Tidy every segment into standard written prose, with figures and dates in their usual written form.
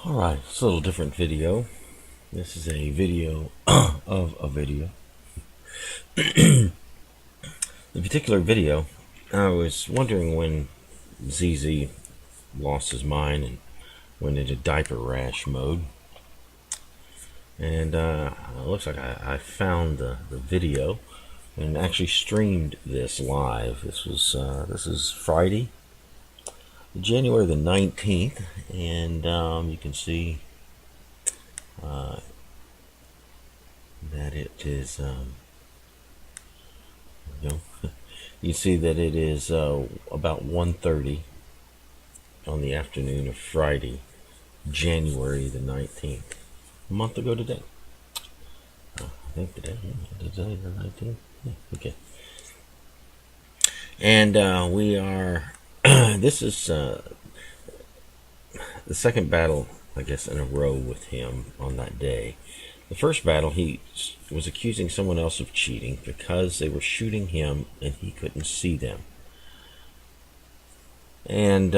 Alright, it's a little different video. This is a video of a video. The particular video, I was wondering when ZZ lost his mind and went into diaper rash mode. And it looks like I found the video and actually streamed this live. This is Friday, January the 19th, and you can see that it is, you see that it is about 1:30 on the afternoon of Friday, January the 19th, a month ago today. I think today is the 19th. Yeah, okay. And we are, this is the second battle, I guess, in a row with him on that day. The first battle, he was accusing someone else of cheating because they were shooting him and he couldn't see them. And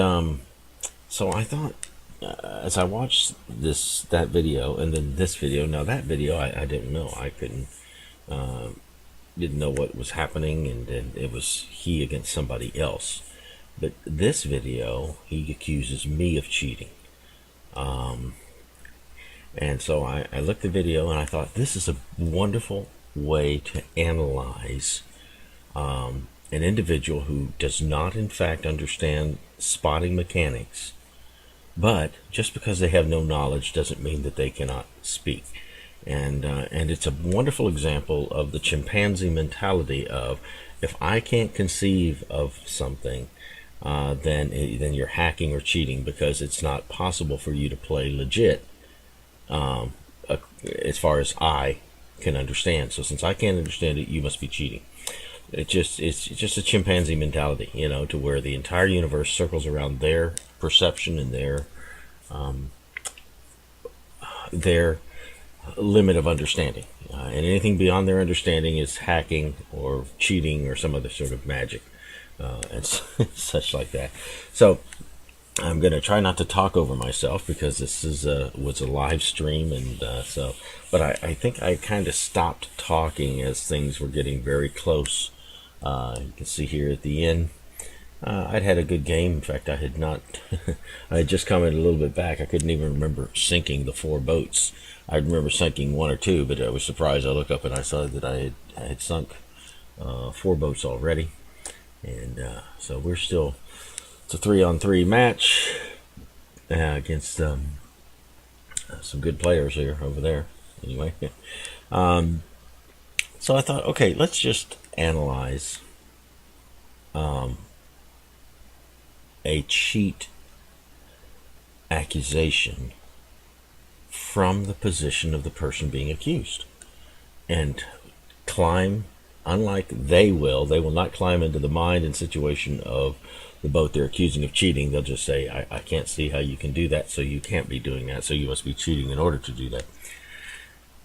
so I thought, as I watched that video and then this video, now that video I didn't know. I didn't know what was happening, and then it was he against somebody else. But this video, he accuses me of cheating. And so I looked at the video and I thought, this is a wonderful way to analyze an individual who does not in fact understand spotting mechanics, but just because they have no knowledge doesn't mean that they cannot speak. And it's a wonderful example of the chimpanzee mentality of, if I can't conceive of something, then you're hacking or cheating, because it's not possible for you to play legit as far as I can understand. So since I can't understand it, you must be cheating. It's just a chimpanzee mentality, to where the entire universe circles around their perception and their limit of understanding, and anything beyond their understanding is hacking or cheating or some other sort of magic, and such like that. So I'm going to try not to talk over myself, because this was a live stream, and but I think I kind of stopped talking as things were getting very close. You can see here at the end, I'd had a good game. In fact, I had not I had just commented a little bit back. I couldn't even remember sinking the 4 boats. I remember sinking 1 or 2, but I was surprised. I looked up and I saw that I had sunk 4 boats already. And so we're still, it's a 3-on-3 match against some good players here over there. Anyway, so I thought, okay, let's just analyze a cheat accusation from the position of the person being accused, and climb, unlike they will not climb into the mind and situation of the boat they're accusing of cheating. They'll just say, I can't see how you can do that, so you can't be doing that, so you must be cheating in order to do that.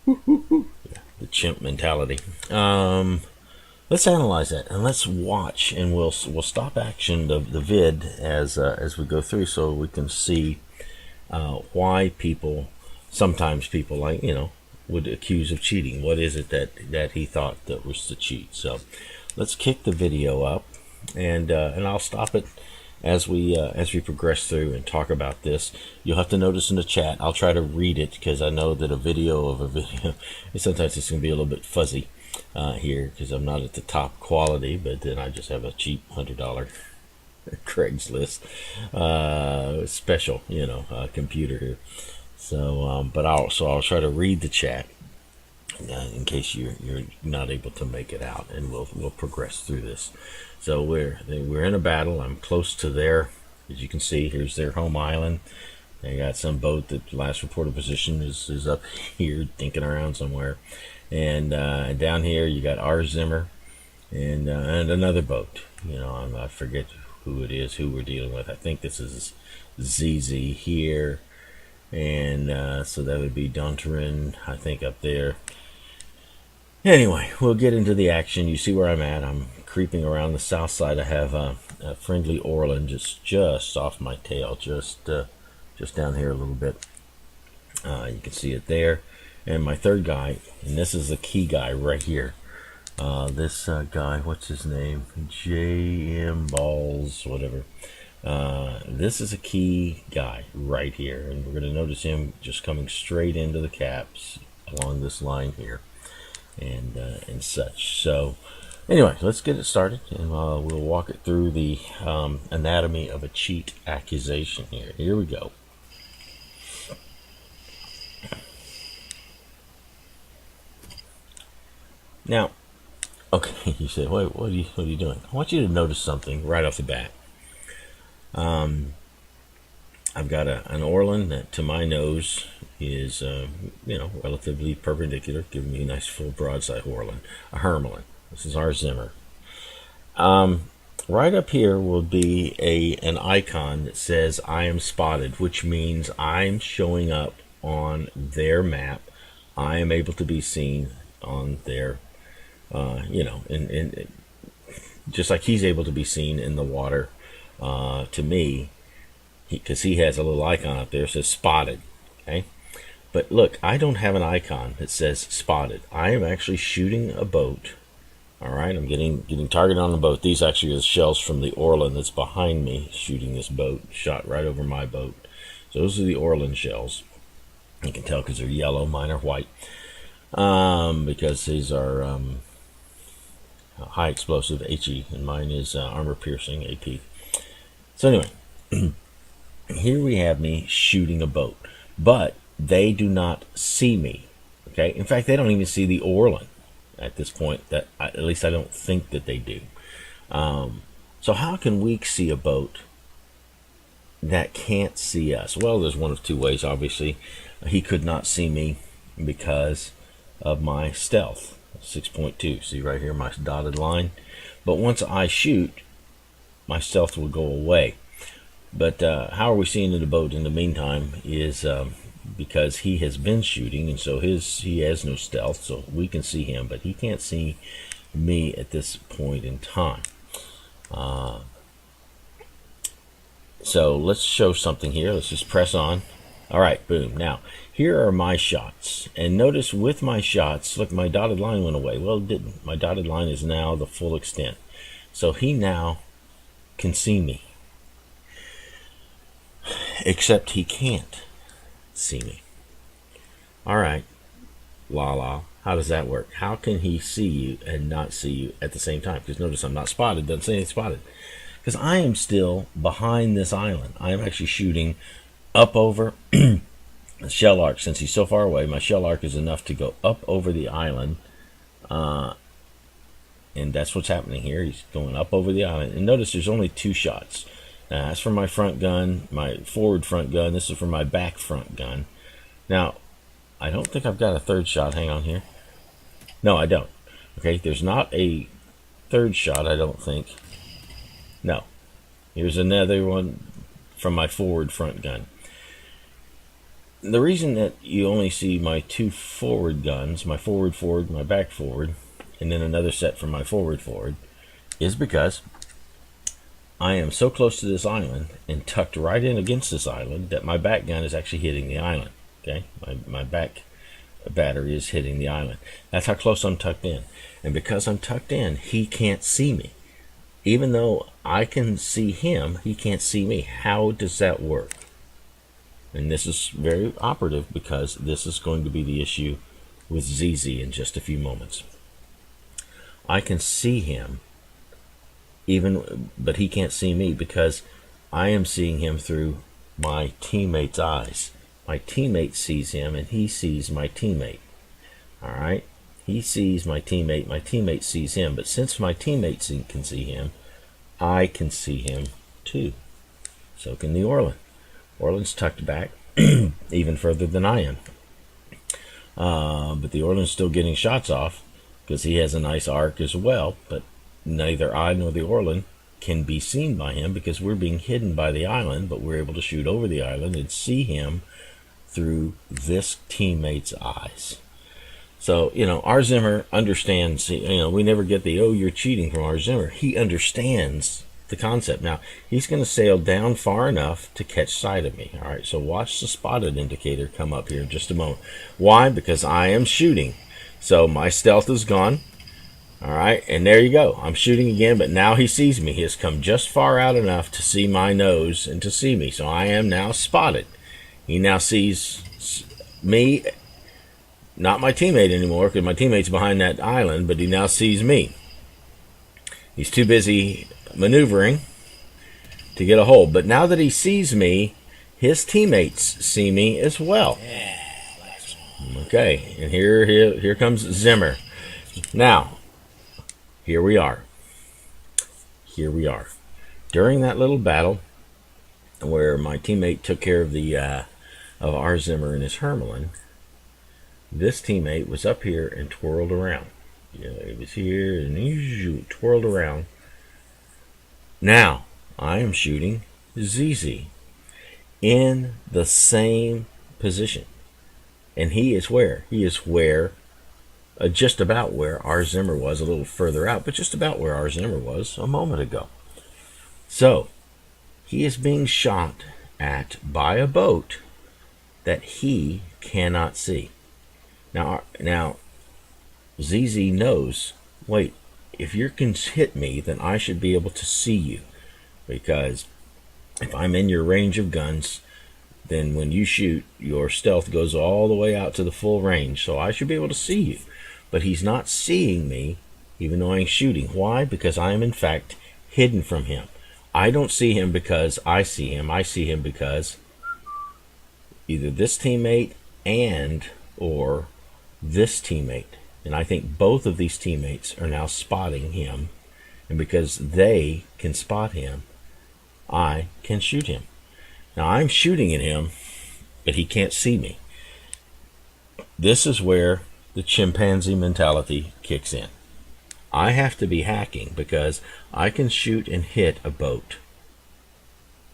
Yeah, the chimp mentality. Let's analyze that, and let's watch, and we'll stop action the vid as we go through, so we can see why sometimes people like, would accuse of cheating. What is it that he thought that was the cheat? So let's kick the video up, and I'll stop it as we progress through and talk about this. You'll have to notice in the chat, I'll try to read it, because I know that a video of a video, sometimes it's going to be a little bit fuzzy here, because I'm not at the top quality, but then I just have a cheap $100 Craigslist special, computer here. So, but I'll try to read the chat in case you're not able to make it out, and we'll progress through this. So we're in a battle. I'm close to there, as you can see. Here's their home island. They got some boat that last reported position is up here, dinking around somewhere, and down here you got our Zimmer and another boat. I forget who it is, who we're dealing with. I think this is ZZ here, and so that would be Dontarin, I think, up there. Anyway, we'll get into the action. You see where I'm at. I'm creeping around the south side. I have a friendly Orland just off my tail, just down here a little bit. You can see it there. And my third guy, and this is the key guy right here. This guy, what's his name? JM Balls, whatever. This is a key guy right here, and we're going to notice him just coming straight into the caps along this line here, and such. So anyway, let's get it started, and we'll walk it through the anatomy of a cheat accusation here. Here we go. Now, okay, you say, wait, what are you doing? I want you to notice something right off the bat. I've got an Orlan that, to my nose, is relatively perpendicular, giving me a nice full broadside Orlan, a Hermelin. This is our Zimmer. Right up here will be an icon that says I am spotted, which means I'm showing up on their map. I am able to be seen on their, just like he's able to be seen in the water to me, because he has a little icon up there that says spotted. Okay, but look, I don't have an icon that says spotted. I am actually shooting a boat. All right, I'm getting targeted on the boat. These actually are the shells from the Orlan that's behind me, shooting this boat, shot right over my boat. So those are the Orlan shells. You can tell because they're yellow. Mine are white, because these are high explosive HE, and mine is armor piercing AP. So anyway, here we have me shooting a boat, but they do not see me. Okay, in fact, they don't even see the Orlan at this point. At least I don't think that they do. So how can we see a boat that can't see us? Well, there's one of two ways. Obviously, he could not see me because of my stealth 6.2. See right here, my dotted line. But once I shoot, my stealth will go away. But how are we seeing the boat in the meantime is because he has been shooting, and so he has no stealth, so we can see him, but he can't see me at this point in time. So let's show something here. Let's just press on. All right, boom. Now, here are my shots. And notice with my shots, look, my dotted line went away. Well, it didn't. My dotted line is now the full extent. So he now can see me. Except he can't see me. All right, Laalaa, how does that work? How can he see you and not see you at the same time? Because notice I'm not spotted. Doesn't say anything spotted. Because I am still behind this island. I am actually shooting up over the shell arc. Since he's so far away, my shell arc is enough to go up over the island. And that's what's happening here. He's going up over the island. And notice there's only two shots. Now, that's for my front gun, my forward front gun. This is for my back front gun. Now, I don't think I've got a third shot. Hang on here. No, I don't. Okay, there's not a third shot, I don't think. No. Here's another one from my forward front gun. The reason that you only see my two forward guns, my forward, my back forward, and then another set from my forward, is because I am so close to this island and tucked right in against this island that my back gun is actually hitting the island. Okay, my back battery is hitting the island. That's how close I'm tucked in. And because I'm tucked in, he can't see me. Even though I can see him, he can't see me. How does that work? And this is very operative because this is going to be the issue with ZZ in just a few moments. I can see him, but he can't see me because I am seeing him through my teammate's eyes. My teammate sees him and he sees my teammate. All right, he sees my teammate sees him, but since my teammate can see him, I can see him too. So can the Orlan. Orlan's tucked back even further than I am, but the Orlan's still getting shots off because he has a nice arc as well, but neither I nor the Orlan can be seen by him because we're being hidden by the island, but we're able to shoot over the island and see him through this teammate's eyes. So, our Zimmer understands, we never get the, oh, you're cheating from our Zimmer. He understands the concept. Now, he's going to sail down far enough to catch sight of me. All right, so watch the spotted indicator come up here in just a moment. Why? Because I am shooting. So my stealth is gone. All right, and there you go. I'm shooting again, but now he sees me. He has come just far out enough to see my nose and to see me. So I am now spotted. He now sees me, not my teammate anymore, because my teammate's behind that island, but he now sees me. He's too busy maneuvering to get a hold. But now that he sees me, his teammates see me as well. Okay, and here comes Zimmer. Now, here we are. Here we are. During that little battle, where my teammate took care of of our Zimmer and his Hermelin, this teammate was up here and twirled around. It was here and he twirled around. Now I am shooting ZZ in the same position, and he is where? He is where? Just about where our Zimmer was, a little further out, but just about where our Zimmer was a moment ago. So he is being shot at by a boat that he cannot see. Now ZZ knows, wait, if you can hit me, then I should be able to see you, because if I'm in your range of guns, then when you shoot, your stealth goes all the way out to the full range, so I should be able to see you. But he's not seeing me, even though I'm shooting. Why? Because I am in fact hidden from him. I don't see him because I see him. I see him because either this teammate or this teammate. And I think both of these teammates are now spotting him. And because they can spot him, I can shoot him. Now I'm shooting at him, but he can't see me. This is where the chimpanzee mentality kicks in. I have to be hacking because I can shoot and hit a boat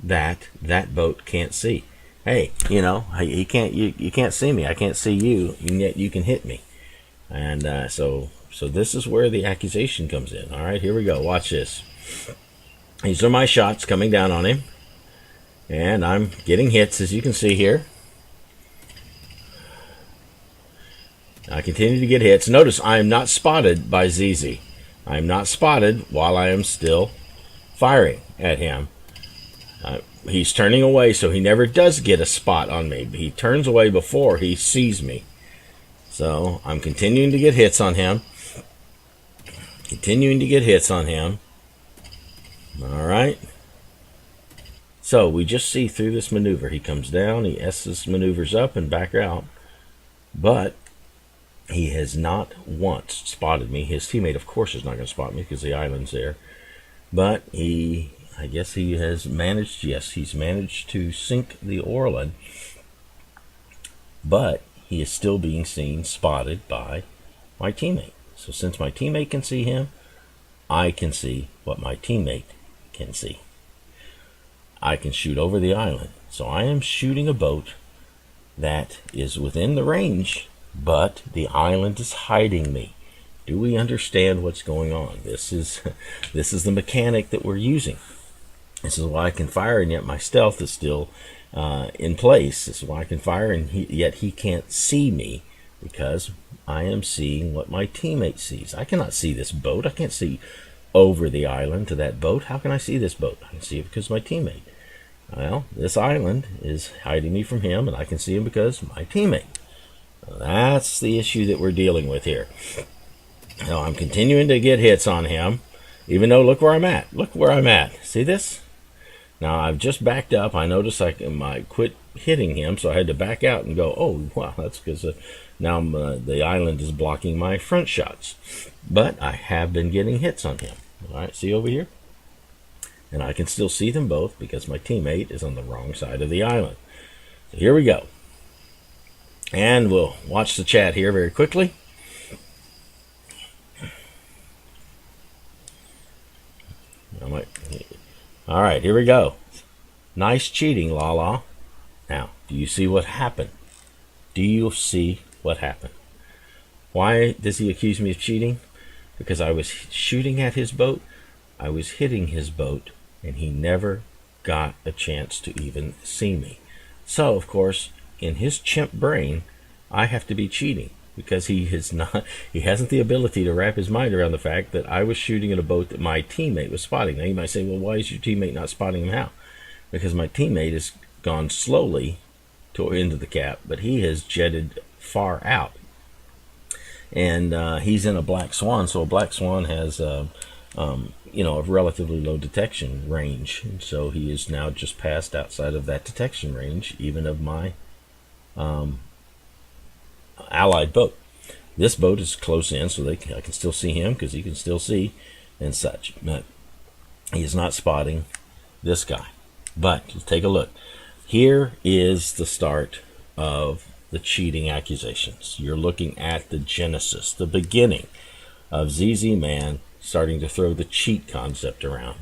that boat can't see. Hey, you can't see me. I can't see you, and yet you can hit me. And so this is where the accusation comes in. All right, here we go. Watch this. These are my shots coming down on him, and I'm getting hits, as you can see here. I continue to get hits. Notice I am not spotted by ZZ. I am not spotted while I am still firing at him. He's turning away, so he never does get a spot on me. He turns away before he sees me. So I'm continuing to get hits on him. Continuing to get hits on him. All right. So we just see through this maneuver. He comes down, he S's maneuvers up and back out. But he has not once spotted me. His teammate, of course, is not going to spot me because the island's there. But I guess he has managed, yes, he's managed to sink the Orlan. But he is still being seen, spotted by my teammate. So since my teammate can see him, I can see what my teammate can see. I can shoot over the island. So I am shooting a boat that is within the range, but the island is hiding me. Do we understand what's going on? This is the mechanic that we're using. This is why I can fire, and yet my stealth is still in place. This is why I can fire, and yet he can't see me, because I am seeing what my teammate sees. I cannot see this boat. I can't see over the island to that boat. How can I see this boat? I can see it because of my teammate. Well, this island is hiding me from him, and I can see him because of my teammate. That's the issue that we're dealing with here. Now I'm continuing to get hits on him, even though look where I'm at. Look where I'm at. See this? Now I've just backed up. I noticed I quit hitting him, so I had to back out and go, oh, wow, that's because now the island is blocking my front shots. But I have been getting hits on him. All right, see over here? And I can still see them both because my teammate is on the wrong side of the island. So here we go. And we'll watch the chat here very quickly. All right, here we go. Nice cheating, Laalaa. Now, do you see what happened? Do you see what happened? Why does he accuse me of cheating? Because I was shooting at his boat. I was hitting his boat, and he never got a chance to even see me. So, of course, in his chimp brain, I have to be cheating, because he hasn't the ability to wrap his mind around the fact that I was shooting at a boat that my teammate was spotting. Now you might say, well, why is your teammate not spotting him? How? Because my teammate has gone slowly into the cap, but he has jetted far out, and he's in a black swan. So a black swan has a relatively low detection range, and so he is now just passed outside of that detection range, even of my allied boat. This boat is close in, so I can still see him, because he can still see and such, but he is not spotting this guy. But let's take a look. Here is the start of the cheating accusations. You're looking at the genesis, the beginning of ZZMMan starting to throw the cheat concept around,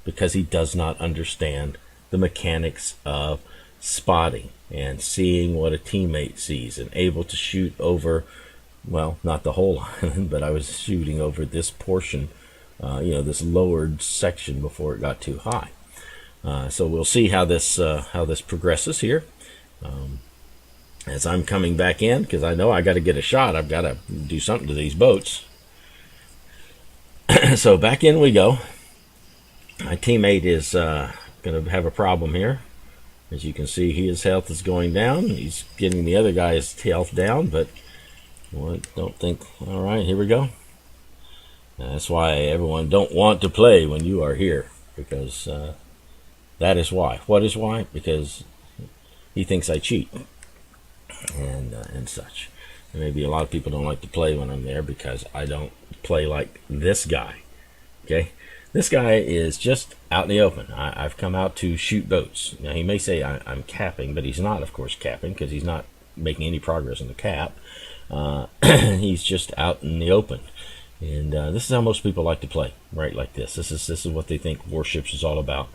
because he does not understand the mechanics of spotting and seeing what a teammate sees, and able to shoot over, well, not the whole island, but I was shooting over this portion, this lowered section before it got too high. So we'll see how this progresses here. As I'm coming back in, because I know I got to get a shot. I've got to do something to these boats. So back in we go. My teammate is going to have a problem here. As you can see, his health is going down. He's getting the other guy's health down, but I don't think. All right, here we go. That's why everyone don't want to play when you are here, because that is why. What is why? Because he thinks I cheat and such. And maybe a lot of people don't like to play when I'm there, because I don't play like this guy. Okay, this guy is just out in the open. I've come out to shoot boats. Now he may say I'm capping, but he's not, of course, capping, because he's not making any progress in the cap. He's just out in the open. And this is how most people like to play, right? Like this. This is what they think Warships is all about.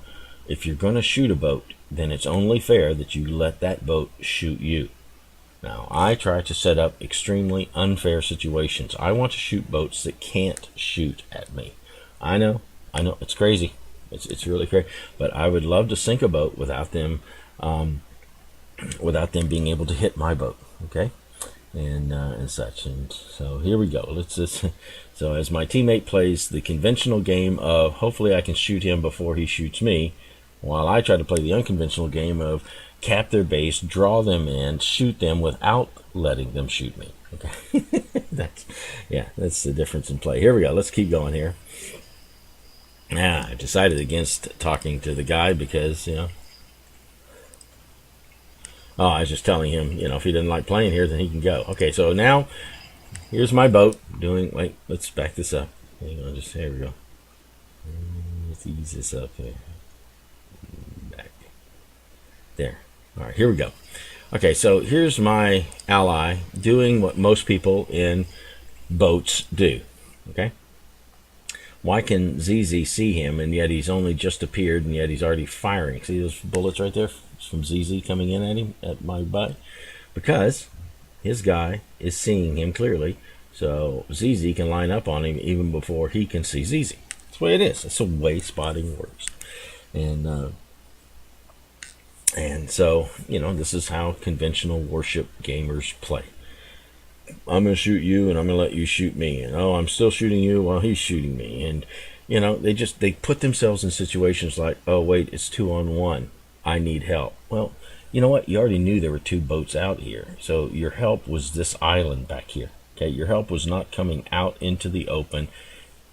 If you're going to shoot a boat, then it's only fair that you let that boat shoot you. Now, I try to set up extremely unfair situations. I want to shoot boats that can't shoot at me. I know, it's crazy. It's really crazy. But I would love to sink a boat without them being able to hit my boat. Okay, and such. And so here we go. So as my teammate plays the conventional game of hopefully I can shoot him before he shoots me, while I try to play the unconventional game of cap their base, draw them in, shoot them without letting them shoot me. Okay, that's the difference in play. Here we go. Let's keep going here. I decided against talking to the guy because, I was just telling him, if he didn't like playing here, then he can go. Okay, so now here's my boat doing, let's back this up. Hang on, here we go. Let's ease this up here. Back. There. All right, here we go. Okay, so here's my ally doing what most people in boats do. Okay? Why can ZZ see him, and yet he's only just appeared, and yet he's already firing? See those bullets right there from ZZ coming in at him, at my butt? Because his guy is seeing him clearly, so ZZ can line up on him even before he can see ZZ. That's the way it is. That's the way spotting works. And so, this is how conventional warship gamers play. I'm going to shoot you, and I'm going to let you shoot me. And, I'm still shooting you while he's shooting me. And, they put themselves in situations like, oh, wait, it's 2-on-1. I need help. Well, you know what? You already knew there were two boats out here. So your help was this island back here. Okay, your help was not coming out into the open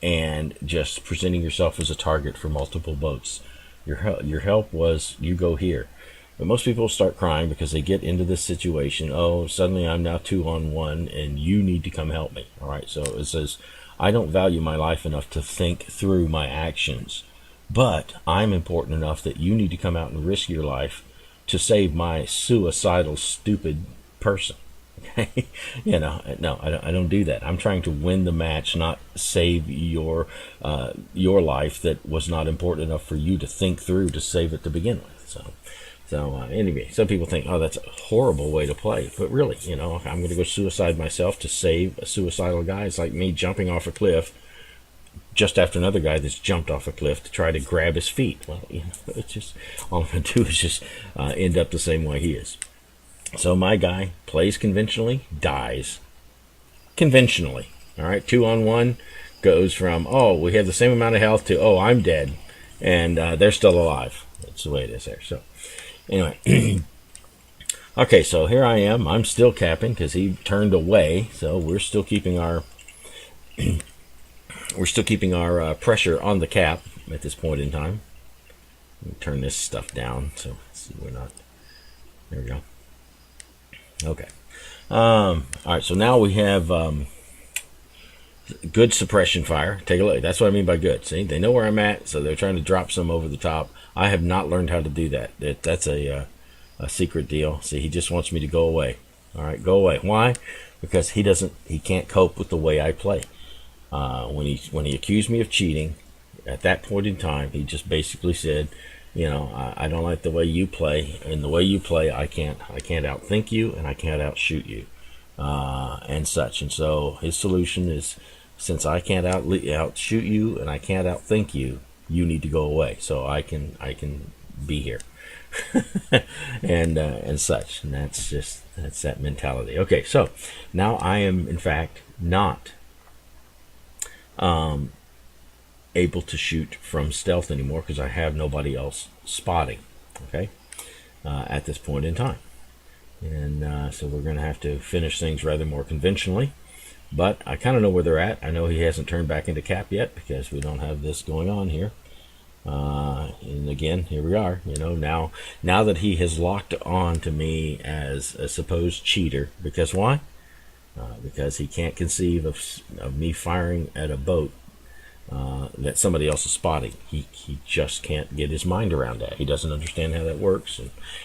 and just presenting yourself as a target for multiple boats. Your help was, you go here. But most people start crying because they get into this situation. Oh, suddenly I'm now 2-on-1 and you need to come help me. All right, so it says, I don't value my life enough to think through my actions, but I'm important enough that you need to come out and risk your life to save my suicidal, stupid person. Okay, no, I don't do that. I'm trying to win the match, not save your life that was not important enough for you to think through to save it to begin with. So anyway, some people think, oh, that's a horrible way to play. But really, I'm going to go suicide myself to save a suicidal guy. It's like me jumping off a cliff, just after another guy that's jumped off a cliff to try to grab his feet. Well, it's just, all I'm going to do is just end up the same way he is. So my guy plays conventionally, dies conventionally. All right, 2-on-1 goes from, oh, we have the same amount of health, to, oh, I'm dead, and they're still alive. That's the way it is there. So anyway, okay, so here I am. I'm still capping because he turned away. So we're still keeping our pressure on the cap at this point in time. Let me turn this stuff down so we're not. There we go. Okay. All right. So now we have good suppression fire. Take a look. That's what I mean by good. See, they know where I'm at, so they're trying to drop some over the top. I have not learned how to do that. That's a secret deal. See, he just wants me to go away. All right, go away. Why? Because he can't cope with the way I play. When he accused me of cheating, at that point in time, he just basically said, I don't like the way you play, and the way you play, I can't outthink you, and I can't outshoot you, and such. And so his solution is, since I can't outshoot you and I can't outthink you, you need to go away so I can be here, and such. And that's that mentality. Okay, so now I am in fact not able to shoot from stealth anymore because I have nobody else spotting. Okay, at this point in time, and so we're going to have to finish things rather more conventionally. But I kind of know where they're at. I know he hasn't turned back into cap yet because we don't have this going on here. And again, here we are. Now that he has locked on to me as a supposed cheater, because why? Because he can't conceive of me firing at a boat that somebody else is spotting. He just can't get his mind around that. He doesn't understand how that works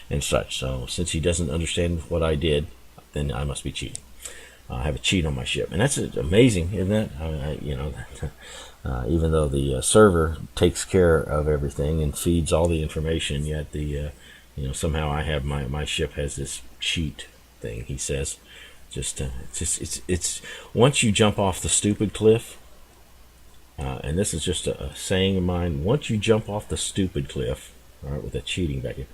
and such. So since he doesn't understand what I did, then I must be cheating. I have a cheat on my ship, and that's amazing, isn't it? Even though the server takes care of everything and feeds all the information, yet somehow I have my ship has this cheat thing. He says, it's once you jump off the stupid cliff, and this is just a saying of mine. Once you jump off the stupid cliff, all right, with that cheating back here,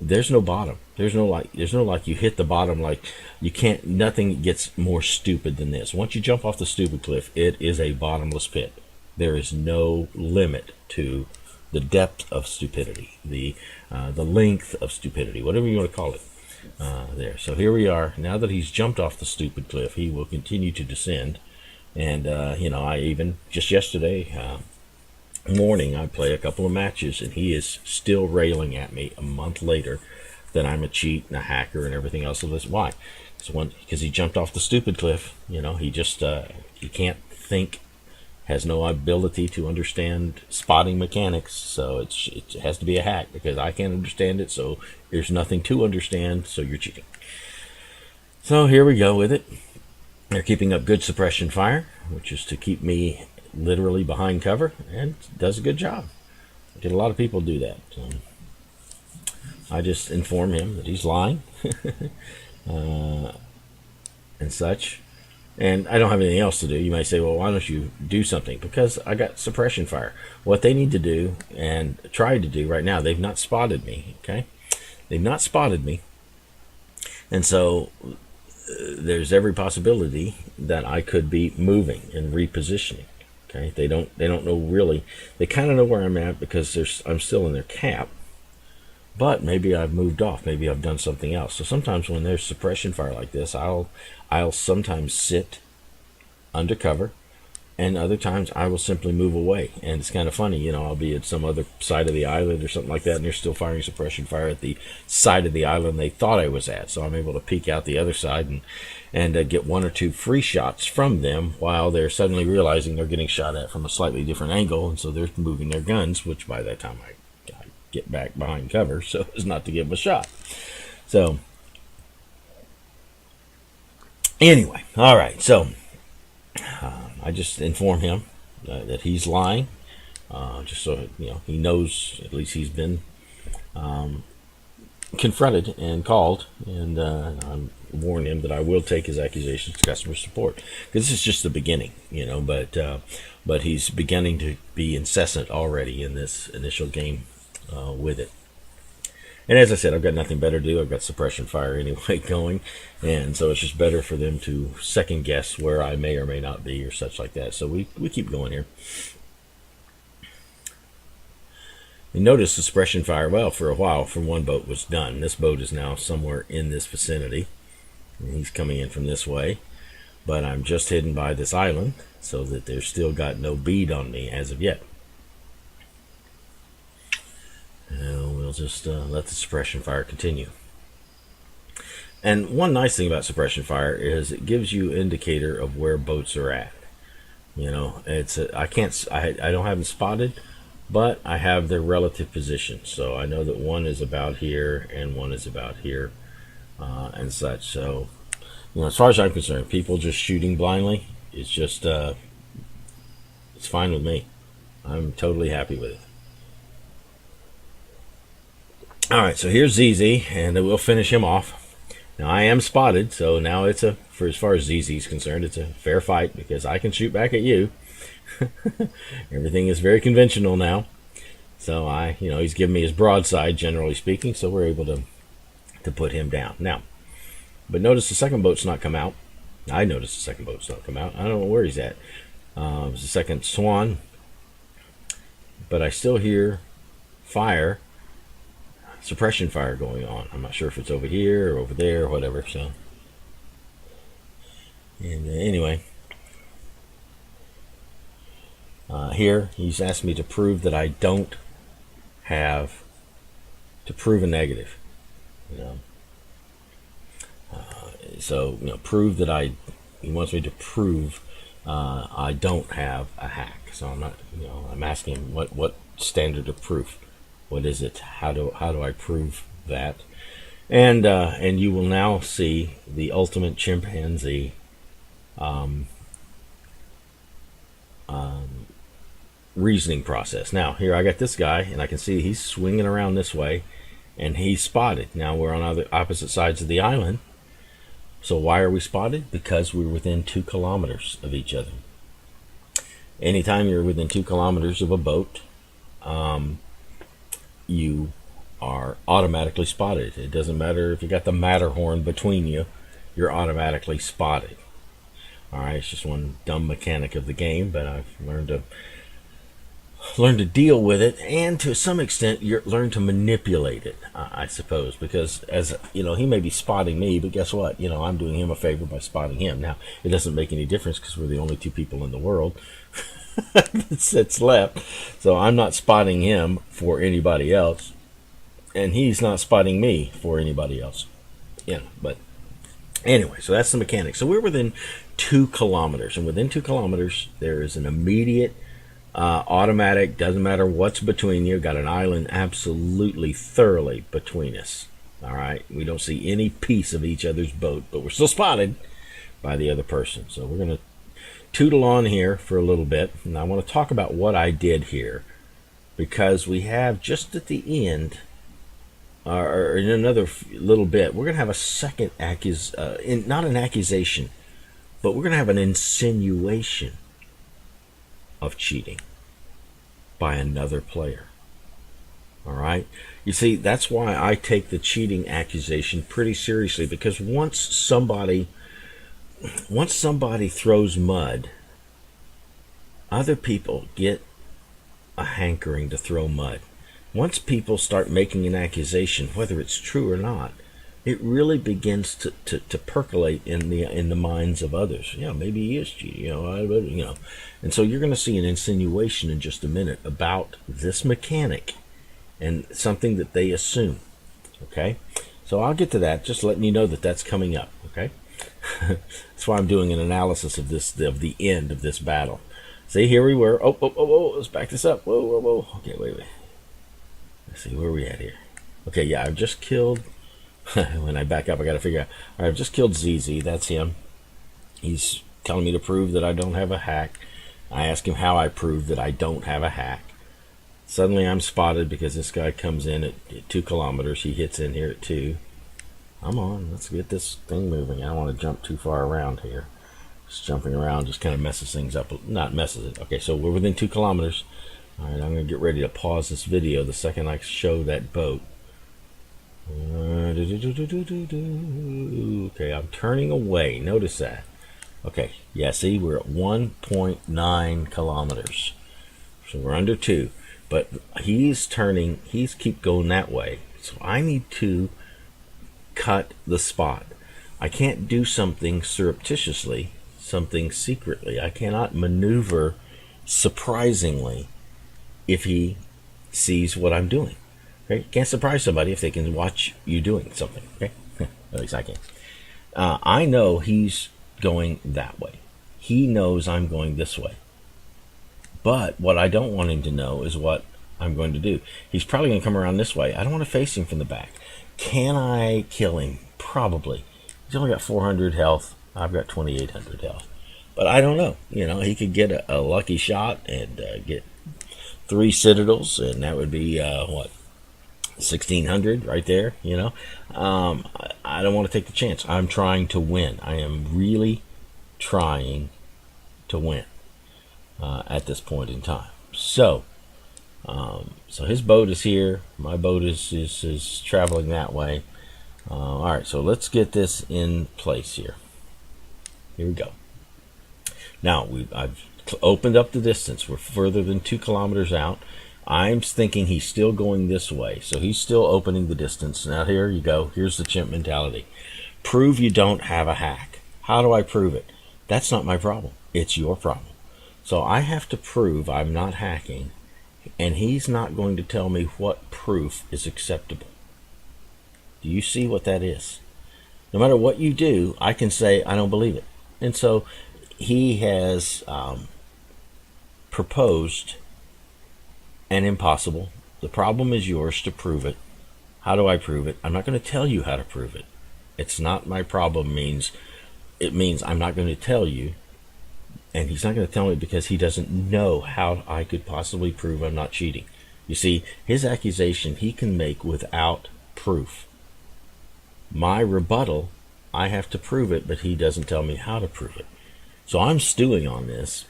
there's no bottom. There's no like you hit the bottom, like you can't. Nothing gets more stupid than this. Once you jump off the stupid cliff, it is a bottomless pit. There is no limit to the depth of stupidity, the length of stupidity, whatever you want to call it. There. So here we are. Now that he's jumped off the stupid cliff, he will continue to descend. And I even just yesterday morning I play a couple of matches, and he is still railing at me a month later that I'm a cheat and a hacker and everything else of this. Why? Because he jumped off the stupid cliff. He just he can't think, has no ability to understand spotting mechanics, so it has to be a hack because I can't understand it. So there's nothing to understand, so you're cheating. So here we go with it. They're keeping up good suppression fire, which is to keep me literally behind cover, and does a good job. I get a lot of people do that. So I just inform him that he's lying and such. And I don't have anything else to do. You might say, well, why don't you do something? Because I got suppression fire. What they need to do and tried to do right now, they've not spotted me. Okay, they've not spotted me, and so there's every possibility that I could be moving and repositioning. Okay, they don't know really. They kind of know where I'm at because I'm still in their cap, but maybe I've moved off. Maybe I've done something else. So sometimes when there's suppression fire like this, I'll sometimes sit under cover, and other times I will simply move away. And it's kind of funny, I'll be at some other side of the island or something like that, and they're still firing suppression fire at the side of the island they thought I was at. So I'm able to peek out the other side and get one or two free shots from them while they're suddenly realizing they're getting shot at from a slightly different angle, and so they're moving their guns, which by that time I get back behind cover so as not to give them a shot. So anyway, all right, so I just inform him that he's lying, just so he knows. At least he's been confronted and called, and I'm warned him that I will take his accusations to customer support, because this is just the beginning, you know. But he's beginning to be incessant already in this initial game with it. And as I said, I've got nothing better to do. I've got Suppression Fire anyway going, and so it's just better for them to second guess where I may or may not be or such like that. So we keep going here. And notice the Suppression Fire, well, for a while, from one boat was done. This boat is now somewhere in this vicinity. And he's coming in from this way. But I'm just hidden by this island, so that they've still got no bead on me as of yet. And we'll just let the Suppression Fire continue. And one nice thing about Suppression Fire is it gives you an indicator of where boats are at. You know, I don't have them spotted, but I have their relative position. So I know that one is about here and one is about here, and such. So, you know, as far as I'm concerned, people just shooting blindly is just it's fine with me. I'm totally happy with it. All right, so here's ZZ, and we'll finish him off. Now, I am spotted, so now it's for as far as ZZ is concerned, it's a fair fight, because I can shoot back at you. Everything is very conventional now. So he's giving me his broadside, generally speaking, so we're able to put him down. Now, but notice the second boat's not come out. I noticed the second boat's not come out. I don't know where he's at. It's the second Swan, but I still hear fire. Suppression Fire going on. I'm not sure if it's over here or over there or whatever. So, and anyway, here he's asked me to prove that I don't have to prove a negative. You know, so prove that he wants me to prove I don't have a hack. So I'm not. I'm asking him what standard of proof. What is it? How do I prove that? And you will now see the ultimate chimpanzee reasoning process. Now, here I got this guy, and I can see he's swinging around this way, and he's spotted. Now we're on opposite sides of the island. So why are we spotted? Because we're within 2 kilometers of each other. Anytime you're within 2 kilometers of a boat, you are automatically spotted. It doesn't matter if you got the Matterhorn between you, you're automatically spotted. Alright, it's just one dumb mechanic of the game, but I've learned to deal with it, and to some extent you learn to manipulate it, I suppose, because as he may be spotting me, but guess what? I'm doing him a favor by spotting him. Now, it doesn't make any difference because we're the only 2 people in the world that's left, so I'm not spotting him for anybody else, and he's not spotting me for anybody else. But anyway, so that's the mechanic. So we're within 2 kilometers, and within 2 kilometers there is an immediate automatic, doesn't matter what's between you, got an island absolutely thoroughly between us. All right, we don't see any piece of each other's boat, but we're still spotted by the other person. So we're going to tootle on here for a little bit, and I want to talk about what I did here, because we have just at the end, or in another little bit, we're going to have a second not an accusation, but we're going to have an insinuation of cheating by another player. All right, you see, that's why I take the cheating accusation pretty seriously, because once somebody throws mud, other people get a hankering to throw mud. Once people start making an accusation, whether it's true or not, it really begins to percolate in the minds of others. Maybe he is cheating. And so you're going to see an insinuation in just a minute about this mechanic and something that they assume. Okay, so I'll get to that. Just letting you know that that's coming up. Okay. That's why I'm doing an analysis of the end of this battle. See, here we were. Oh, let's back this up. Whoa. Okay, wait. Let's see, where are we at here? Okay, yeah, I've just killed. When I back up, I got to figure out. All right, I've just killed ZZ. That's him. He's telling me to prove that I don't have a hack. I ask him how I prove that I don't have a hack. Suddenly I'm spotted because this guy comes in at 2 kilometers. He hits in here at 2. Come on, let's get this thing moving. I don't want to jump too far around here. Just jumping around just kind of messes things up. Not messes it. Okay, so we're within 2 kilometers. All right, I'm going to get ready to pause this video the second I show that boat. Okay, I'm turning away. Notice that. Okay, yeah, see, we're at 1.9 kilometers. So we're under 2. But he's keep going that way. So I need to cut the spot. I can't do something surreptitiously, something secretly. I cannot maneuver surprisingly if he sees what I'm doing. Okay? Can't surprise somebody if they can watch you doing something. Okay? At least I can. I know he's going that way. He knows I'm going this way. But what I don't want him to know is what I'm going to do. He's probably going to come around this way. I don't want to face him from the back. Can I kill him? Probably. He's only got 400 health. I've got 2,800 health. But I don't know. You know, he could get a lucky shot and get 3 citadels, and that would be, what, 1,600 right there, you know. I don't want to take the chance. I'm trying to win. I am really trying to win at this point in time. So his boat is here. My boat is traveling that way. All right, so let's get this in place here. Here we go. Now I've opened up the distance. We're further than 2 kilometers out. I'm thinking he's still going this way, so he's still opening the distance. Now here you go. Here's the chimp mentality. Prove you don't have a hack. How do I prove it? That's not my problem. It's your problem. So I have to prove I'm not hacking, and he's not going to tell me what proof is acceptable. Do you see what that is? No matter what you do, I can say I don't believe it. And so he has proposed an impossible. The problem is yours to prove it. How do I prove it? I'm not going to tell you how to prove it. It's not my problem. It means I'm not going to tell you, and he's not going to tell me because he doesn't know how I could possibly prove I'm not cheating. You see, his accusation he can make without proof. My rebuttal, I have to prove it, but he doesn't tell me how to prove it. So I'm stewing on this,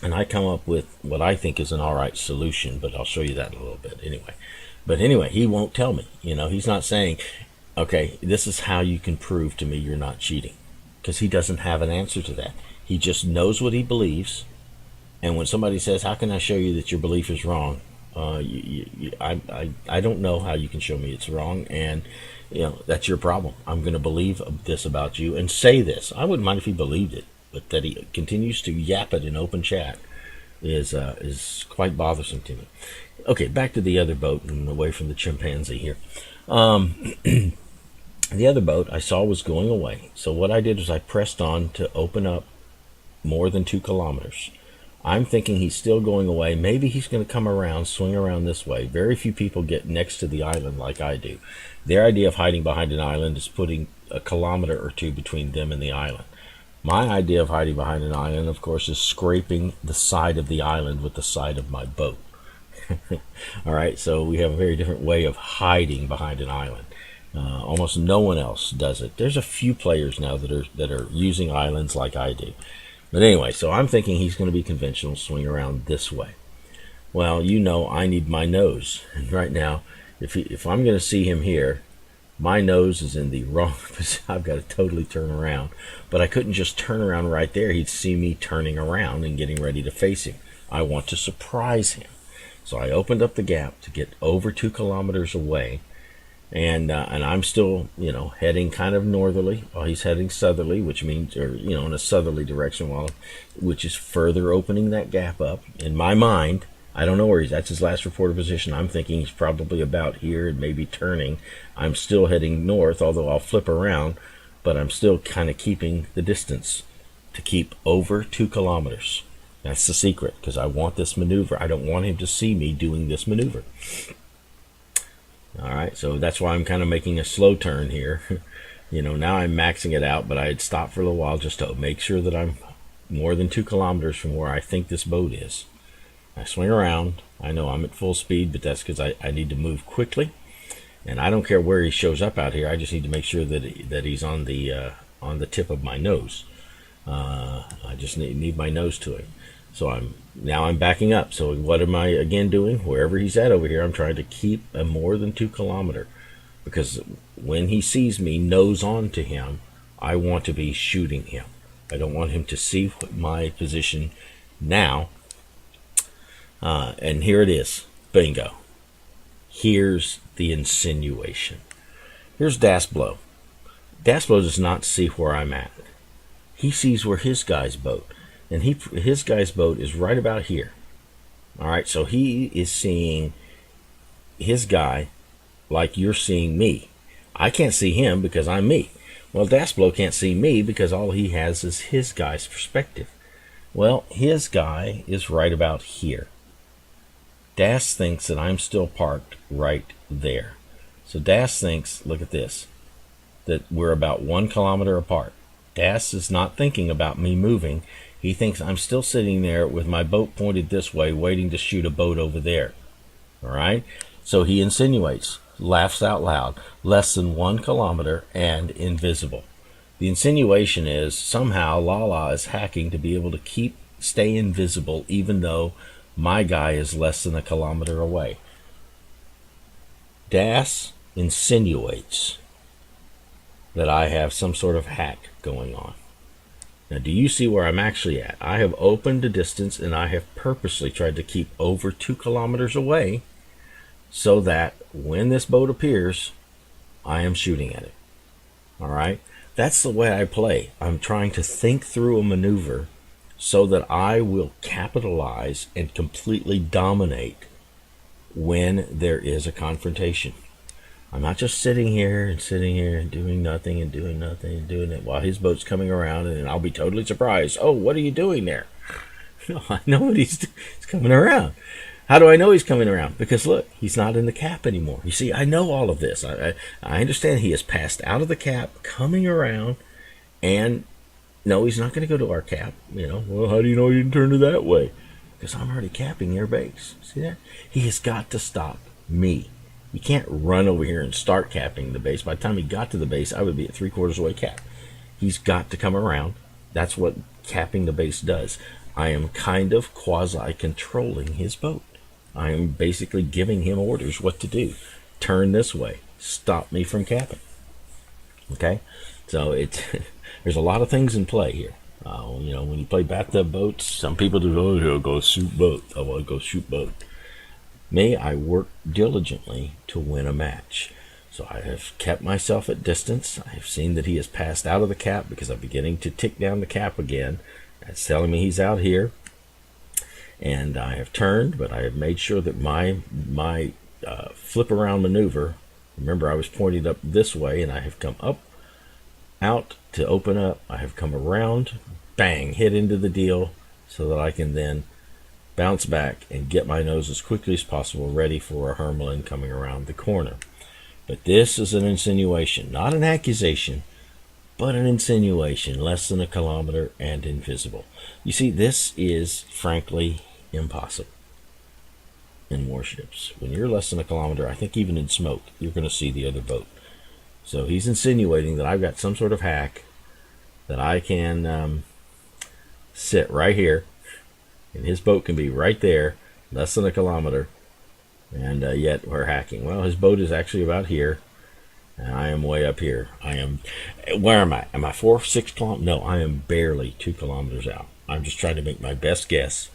and I come up with what I think is an alright solution, but I'll show you that in a little bit anyway. But anyway, he won't tell me. You know, he's not saying, okay, this is how you can prove to me you're not cheating, because he doesn't have an answer to that. He just knows what he believes, and when somebody says, how can I show you that your belief is wrong? I don't know how you can show me it's wrong, and you know, that's your problem. I'm going to believe this about you and say this. I wouldn't mind if he believed it, but that he continues to yap it in open chat is quite bothersome to me. Okay, back to the other boat and away from the chimpanzee here. The other boat I saw was going away. So what I did was I pressed on to open up more than 2 kilometers. I'm thinking he's still going away. Maybe he's going to come around, swing around this way. Very few people get next to the island like I do. Their idea of hiding behind an island is putting a kilometer or 2 between them and the island. My idea of hiding behind an island, of course, is scraping the side of the island with the side of my boat. All right, so we have a very different way of hiding behind an island. Almost no one else does it. There's a few players now that are using islands like I do. But anyway, so I'm thinking he's going to be conventional, swing around this way. Well, you know, I need my nose. And right now, if I'm going to see him here, my nose is in the wrong position. I've got to totally turn around. But I couldn't just turn around right there. He'd see me turning around and getting ready to face him. I want to surprise him. So I opened up the gap to get over 2 kilometers away. And I'm still, you know, heading kind of northerly while he's heading southerly, which means, or, you know, in a southerly direction, which is further opening that gap up. In my mind, I don't know where that's his last reported position. I'm thinking he's probably about here and maybe turning. I'm still heading north, although I'll flip around, but I'm still kind of keeping the distance to keep over 2 kilometers. That's the secret, because I want this maneuver. I don't want him to see me doing this maneuver. All right, so that's why I'm kind of making a slow turn here. You know, now I'm maxing it out, but I had stopped for a little while just to make sure that I'm more than 2 kilometers from where I think this boat is. I swing around, I know I'm at full speed, but that's because I need to move quickly. And I don't care where he shows up out here. I just need to make sure that he's on the tip of my nose. I just need my nose to him. So I'm backing up. So what am I again doing? Wherever he's at over here, I'm trying to keep a more than 2 kilometer, because when he sees me nose on to him, I want to be shooting him. I don't want him to see my position now. And here it is. Bingo. Here's the insinuation. Here's Dasblow. Dasblow does not see where I'm at. He sees where his guy's boat. And his guy's boat is right about here. Alright, so he is seeing his guy like you're seeing me. I can't see him because I'm me. Well, Dasblow can't see me because all he has is his guy's perspective. Well, his guy is right about here. Das thinks that I'm still parked right there. So Das thinks, look at this, that we're about 1 kilometer apart. Das is not thinking about me moving. He thinks I'm still sitting there with my boat pointed this way, waiting to shoot a boat over there. All right? So he insinuates, laughs out loud, less than 1 kilometer and invisible. The insinuation is somehow LaLaa is hacking to be able to stay invisible even though my guy is less than 1 kilometer away. Das insinuates that I have some sort of hack going on. Now, do you see where I'm actually at? I have opened the distance and I have purposely tried to keep over 2 kilometers away so that when this boat appears, I am shooting at it. All right? That's the way I play. I'm trying to think through a maneuver so that I will capitalize and completely dominate when there is a confrontation. I'm not just sitting here and doing nothing and doing it while his boat's coming around, and then I'll be totally surprised. Oh, what are you doing there? No, I know what he's coming around. How do I know he's coming around? Because look, he's not in the cap anymore. You see, I know all of this. I understand he has passed out of the cap, coming around, and no, he's not going to go to our cap. Well, how do you know he didn't turn it that way? Because I'm already capping their base. See that? He has got to stop me. You can't run over here and start capping the base. By the time he got to the base, I would be at 3/4 away cap. He's got to come around. That's what capping the base does. I am kind of quasi-controlling his boat. I am basically giving him orders what to do. Turn this way. Stop me from capping. Okay? So there's a lot of things in play here. When you play bathtub boats, some people do, I'll go shoot boat. I want to go shoot boat. Me, I work diligently to win a match. So I have kept myself at distance. I have seen that he has passed out of the cap because I'm beginning to tick down the cap again. That's telling me he's out here. And I have turned, but I have made sure that my flip around maneuver, remember I was pointing up this way and I have come up, out to open up. I have come around, bang, hit into the deal so that I can then bounce back and get my nose as quickly as possible ready for a Hermelin coming around the corner. But this is an insinuation, not an accusation, but an insinuation, less than 1 kilometer and invisible. You see, this is frankly impossible in warships. When you're less than 1 kilometer, I think even in smoke, you're going to see the other boat. So he's insinuating that I've got some sort of hack that I can sit right here, and his boat can be right there, less than 1 kilometer, and yet we're hacking. Well, his boat is actually about here, and I am way up here. Where am I? Am I 4 or 6 kilometers? No, I am barely 2 kilometers out. I'm just trying to make my best guess.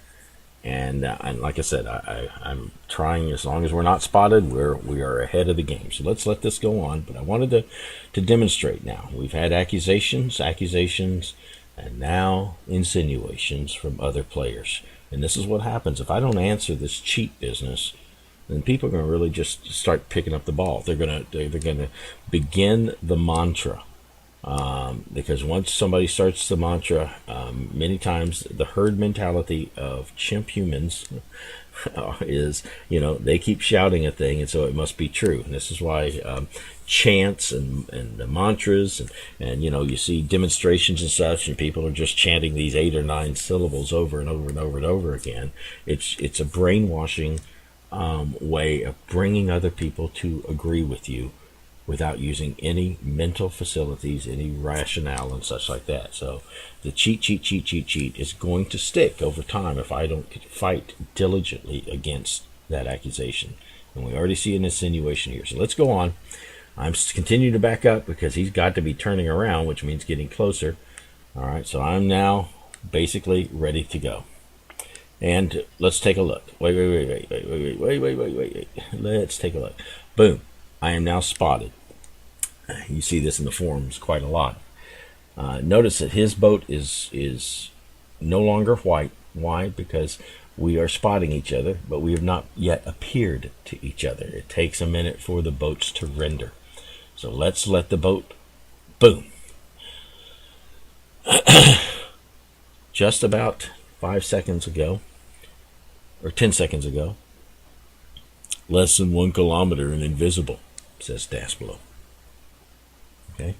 And like I said, I'm trying, as long as we're not spotted, we are ahead of the game. So let's let this go on. But I wanted to demonstrate now. We've had accusations, and now insinuations from other players. And this is what happens. If I don't answer this cheat business, then people are going to really just start picking up the ball. They're going to begin the mantra. Because once somebody starts the mantra, many times the herd mentality of chimp humans is, they keep shouting a thing, and so it must be true. And this is why chants and the mantras and you see demonstrations and such, and people are just chanting these 8 or 9 syllables over and over and over and over again. It's a brainwashing way of bringing other people to agree with you without using any mental facilities, any rationale and such like that. So the cheat is going to stick over time if I don't fight diligently against that accusation. And we already see an insinuation here. So let's go on. I'm continuing to back up because he's got to be turning around, which means getting closer. All right, so I'm now basically ready to go. And let's take a look. Wait. Let's take a look. Boom. I am now spotted. You see this in the forums quite a lot. Notice that his boat is no longer white. Why? Because we are spotting each other, but we have not yet appeared to each other. It takes a minute for the boats to render. So let's let the boat, boom. Just about 5 seconds ago, or 10 seconds ago, less than 1 kilometer and invisible, says Daspolo. Okay.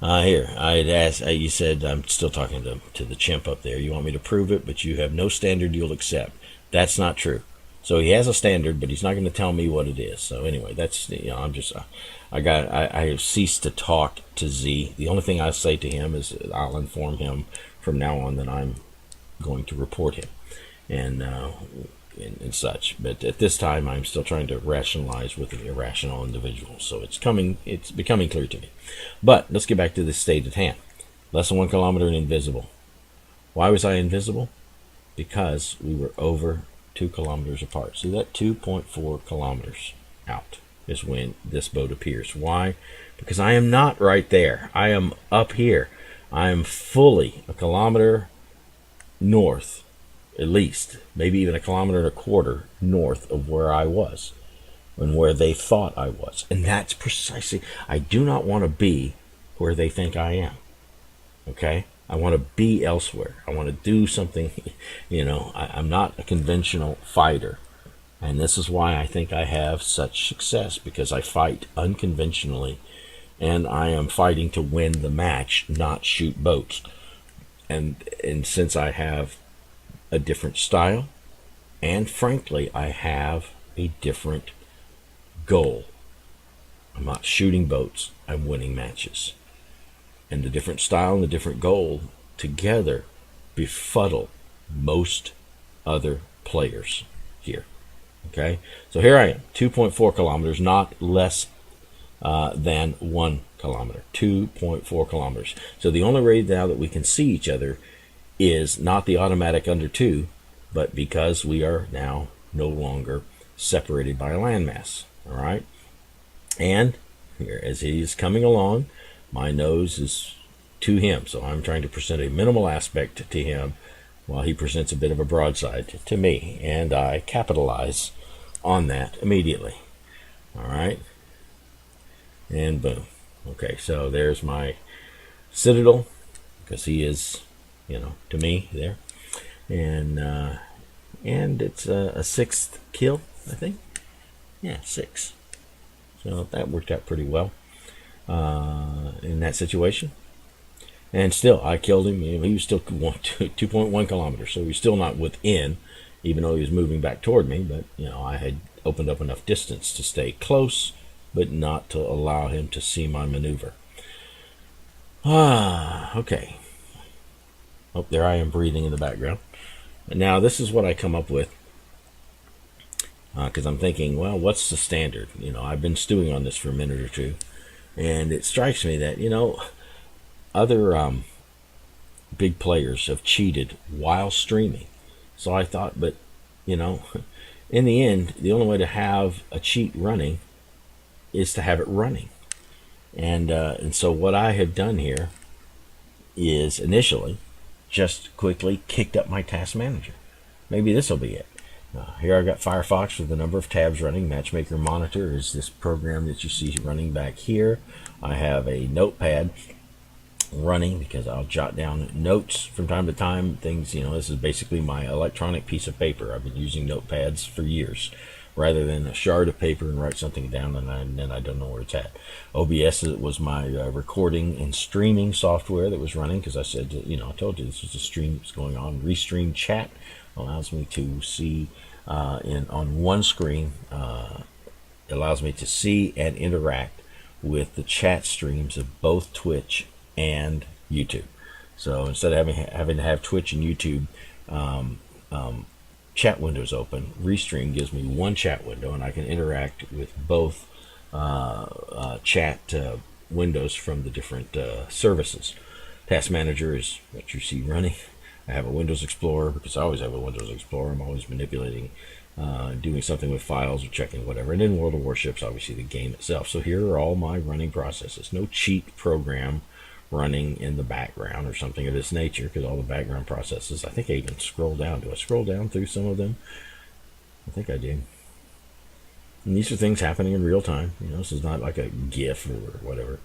Here, I had asked, you said, I'm still talking to the chimp up there. You want me to prove it, but you have no standard you'll accept. That's not true. So he has a standard, but he's not going to tell me what it is. So anyway, that's, I'm just, I have ceased to talk to Z. The only thing I say to him is I'll inform him from now on that I'm going to report him and such. But at this time, I'm still trying to rationalize with an irrational individual. So it's becoming clear to me. But let's get back to the state at hand. Less than 1 kilometer and invisible. Why was I invisible? Because we were over 2 kilometers apart. See that? 2.4 kilometers out is when this boat appears. Why? Because I am not right there. I am up here. I am fully a kilometer north, at least, maybe even 1.25 kilometers north of where I was and where they thought I was. And that's precisely, I do not want to be where they think I am. Okay? I want to be elsewhere. I want to do something, I'm not a conventional fighter. And this is why I think I have such success, because I fight unconventionally and I am fighting to win the match, not shoot boats. And since I have a different style, and frankly, I have a different goal. I'm not shooting boats, I'm winning matches. And the different style and the different goal together befuddle most other players here. Okay, so here I am, 2.4 kilometers, not less than 1 kilometer, 2.4 kilometers. So the only way now that we can see each other is not the automatic under 2, but because we are now no longer separated by a landmass. All right, and here, as he is coming along, my nose is to him, so I'm trying to present a minimal aspect to him while he presents a bit of a broadside to me, and I capitalize on that immediately. All right, and boom. Okay, so there's my citadel, because he is, to me there, and it's a 6th kill, I think. Yeah, 6. So that worked out pretty well in that situation. And still, I killed him. He was still 2.1 kilometers, so he was still not within, even though he was moving back toward me. But I had opened up enough distance to stay close, but not to allow him to see my maneuver. Okay. Oh, there I am breathing in the background. Now, this is what I come up with, because I'm thinking, well, what's the standard? I've been stewing on this for a minute or two, and it strikes me that, other big players have cheated while streaming. So I thought, but, in the end, the only way to have a cheat running is to have it running. And so what I have done here is initially just quickly kicked up my task manager. Maybe this will be it. Here I've got Firefox with a number of tabs running. Matchmaker Monitor is this program that you see running back here. I have a notepad running because I'll jot down notes from time to time. Things, this is basically my electronic piece of paper. I've been using notepads for years rather than a shard of paper and write something down and then I don't know where it's at. OBS was my recording and streaming software that was running, because I said, I told you this was a stream that's going on. Restream Chat allows me to see on one screen. It allows me to see and interact with the chat streams of both Twitch and YouTube. So instead of having to have Twitch and YouTube chat windows open, Restream gives me one chat window, and I can interact with both chat windows from the different services. Task Manager is what you see running. I have a Windows Explorer because I always have a Windows Explorer. I'm always manipulating, doing something with files or checking whatever. And in World of Warships, obviously the game itself. So here are all my running processes. No cheat program running in the background or something of this nature, because all the background processes, I think I even scroll down. Do I scroll down through some of them? I think I did. And these are things happening in real time. You know, this is not like a GIF or whatever.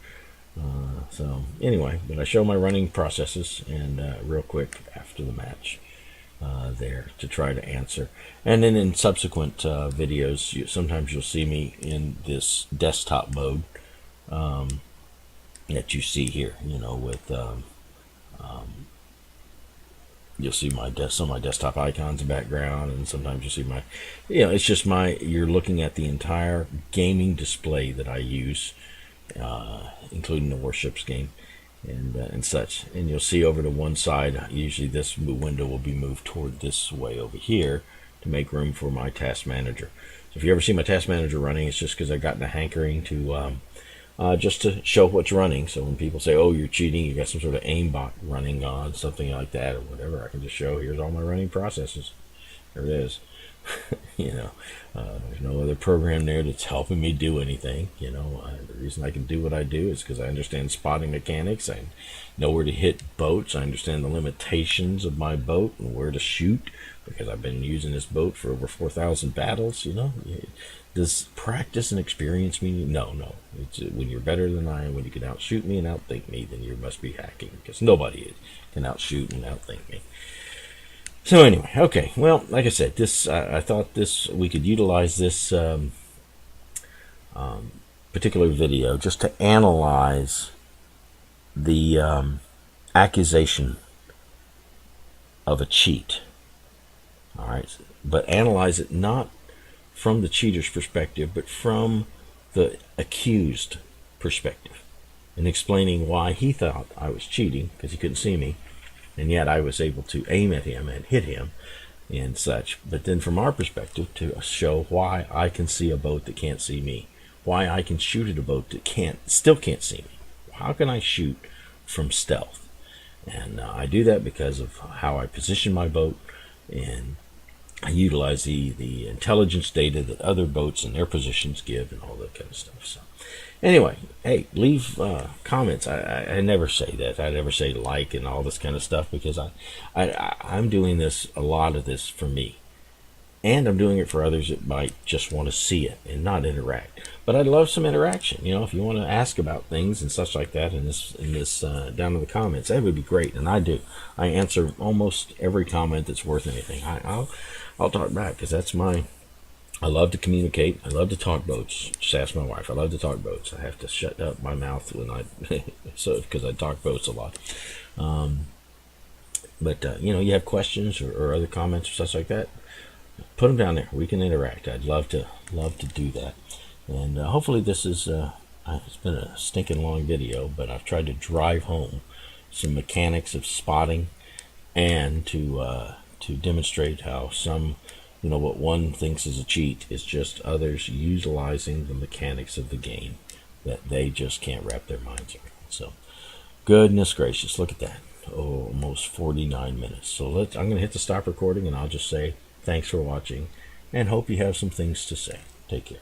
So anyway, but I show my running processes, and real quick after the match there to try to answer. And then in subsequent videos, sometimes you'll see me in this desktop mode that you see here, you know, with you'll see my some of my desktop icons in the background, and sometimes you see my, you know, it's just you're looking at the entire gaming display that I use, including the Warships game and such. And you'll see over to one side, usually this window will be moved toward this way over here to make room for my Task Manager. So if you ever see my Task Manager running, it's just because I've gotten a hankering to just to show what's running. So when people say, oh, you're cheating, you got some sort of aimbot running on something like that or whatever, I can just show, here's all my running processes. There it is. You know, there's no other program there that's helping me do anything. You know, the reason I can do what I do is because I understand spotting mechanics. I know where to hit boats. I understand the limitations of my boat and where to shoot, because I've been using this boat for over 4,000 battles. You know, does practice and experience mean? No. It's when you're better than I am, when you can outshoot me and outthink me, then you must be hacking, because nobody can outshoot and outthink me. So anyway, okay, well, like I said, this I thought we could utilize this particular video just to analyze the accusation of a cheat. All right, but analyze it not from the cheater's perspective, but from the accused perspective, and explaining why he thought I was cheating, because he couldn't see me, and yet I was able to aim at him and hit him and such. But then from our perspective, to show why I can see a boat that can't see me, why I can shoot at a boat that still can't see me. How can I shoot from stealth? And I do that because of how I position my boat, and I utilize the intelligence data that other boats and their positions give, and all that kind of stuff. So anyway, hey, leave comments. I never say that. I never say like and all this kind of stuff, because I'm doing a lot of this for me, and I'm doing it for others that might just want to see it and not interact. But I'd love some interaction. You know, if you want to ask about things and such like that in this down in the comments, that would be great. And I do. I answer almost every comment that's worth anything. I'll talk back, because that's I love to communicate. I love to talk boats. Just ask my wife. I love to talk boats. I have to shut up my mouth when because I talk boats a lot. But you know, you have questions or other comments or such like that, put them down there. We can interact. I'd love to do that. And hopefully this is it's been a stinking long video, but I've tried to drive home some mechanics of spotting, and to demonstrate how what one thinks is a cheat is just others utilizing the mechanics of the game that they just can't wrap their minds around. So, goodness gracious, look at that. Oh, almost 49 minutes. So I'm going to hit the stop recording, and I'll just say thanks for watching, and hope you have some things to say. Take care.